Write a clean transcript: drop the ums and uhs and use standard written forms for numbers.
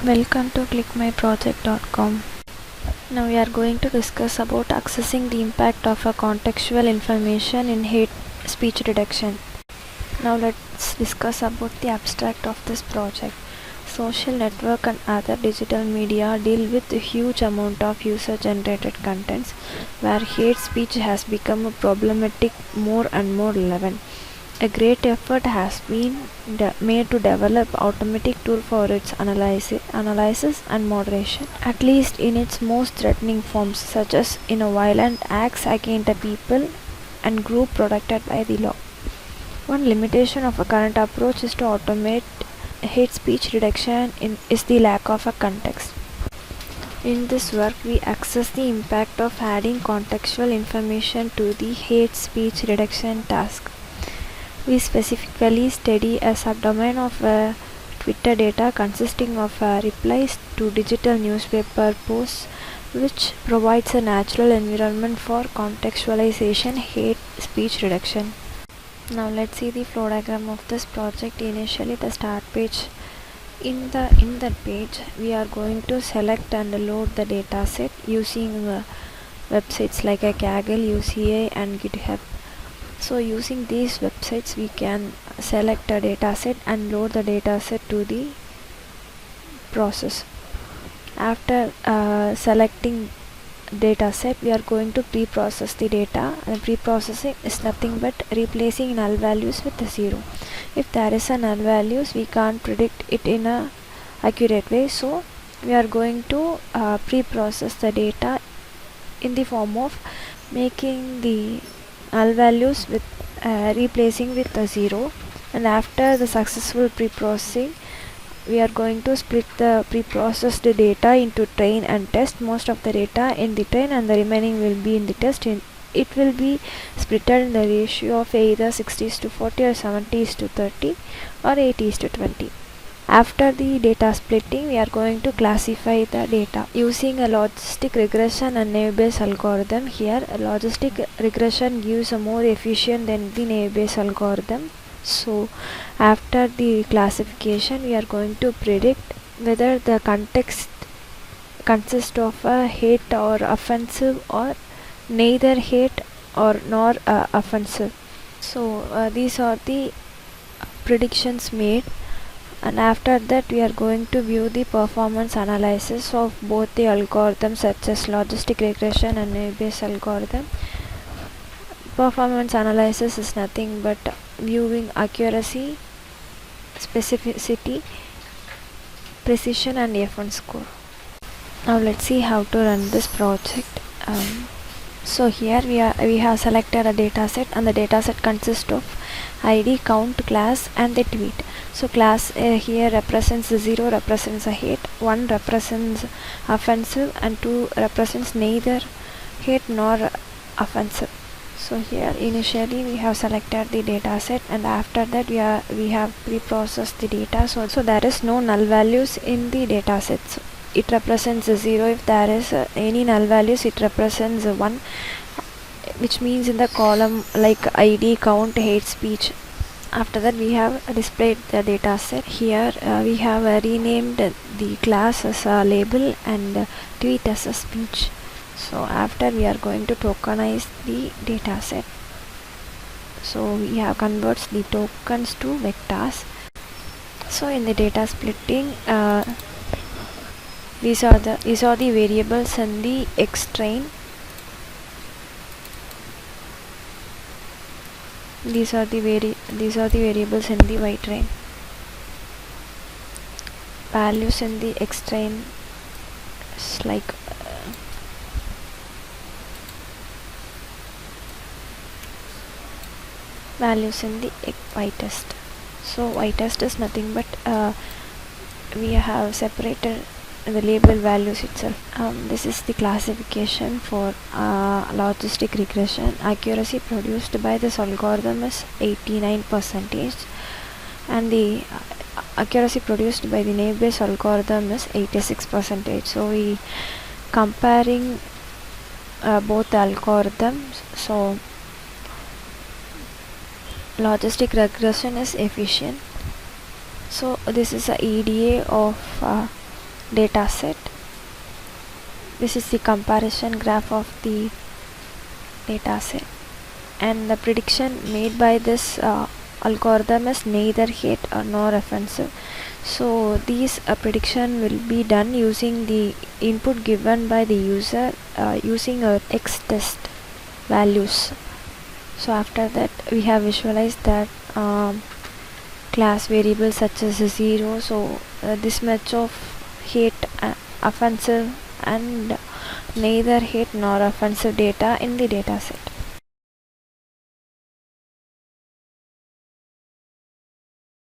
Welcome to ClickMyProject.com. Now we are going to discuss about accessing the impact of a contextual information in hate speech reduction. Now let's discuss about the abstract of this project. Social network and other digital media deal with a huge amount of user-generated contents where hate speech has become a problematic more and more relevant. A great effort has been made to develop automatic tool for its analysis and moderation, at least in its most threatening forms, such as in a violent acts against a people and group protected by the law. One limitation of a current approach is to automate hate speech reduction is the lack of a context. In this work, we assess the impact of adding contextual information to the hate speech reduction task. We specifically study a subdomain of Twitter data consisting of replies to digital newspaper posts, which provides a natural environment for contextualization hate speech reduction. Now let's see the flow diagram of this project. Initially, the start page. In that page, we are going to select and load the data set using websites like Kaggle, UCA and GitHub. So using these websites we can select a dataset and load the dataset to the process. After selecting dataset, we are going to pre-process the data, and pre-processing is nothing but replacing null values with a 0. If there is a null values, we can't predict it in a accurate way, so we are going to pre-process the data in the form of making the null values with replacing with a 0, and after the successful pre-processing we are going to split the pre-processed data into train and test. Most of the data in the train and the remaining will be in the test. It will be split in the ratio of either 60:40 or 70:30 or 80:20. After the data splitting, we are going to classify the data using a logistic regression and naive-Bayes algorithm. Here, a logistic regression gives a more efficient than the naive-Bayes algorithm. So, after the classification, we are going to predict whether the context consists of a hate or offensive or neither hate or nor offensive. So, these are the predictions made. And after that we are going to view the performance analysis of both the algorithms such as logistic regression and naive-Bayes algorithm. Performance analysis is nothing but viewing accuracy, specificity, precision and F1 score. Now let's see how to run this project. So here we have selected a dataset, and the dataset consists of ID, count, class and the tweet. So class here represents 0 represents a hate, 1 represents offensive and 2 represents neither hate nor offensive. So here initially we have selected the dataset, and after that we have pre-processed the data. So there is no null values in the dataset. So it represents 0. If there is any null values, it represents 1, which means in the column like ID, count, hate speech. After that we have displayed the data set. Here we have renamed the class as a label and tweet as a speech. So after we are going to tokenize the data set. So we have converts the tokens to vectors. So in the data splitting, these are the variables in the X train. These are the variables in the Y train. Values in the X train is like values in the Y test. So Y test is nothing but we have separated the label values itself. This is the classification for logistic regression. Accuracy produced by this algorithm is 89%, and the accuracy produced by the naive-Bayes algorithm is 86%. So we comparing both algorithms. So logistic regression is efficient. So this is a EDA of data set. This is the comparison graph of the data set, and the prediction made by this algorithm is neither hate nor offensive. So these prediction will be done using the input given by the user using a X test values. So after that we have visualized that class variables such as 0. So this much of hate, offensive and neither hate nor offensive data in the data set.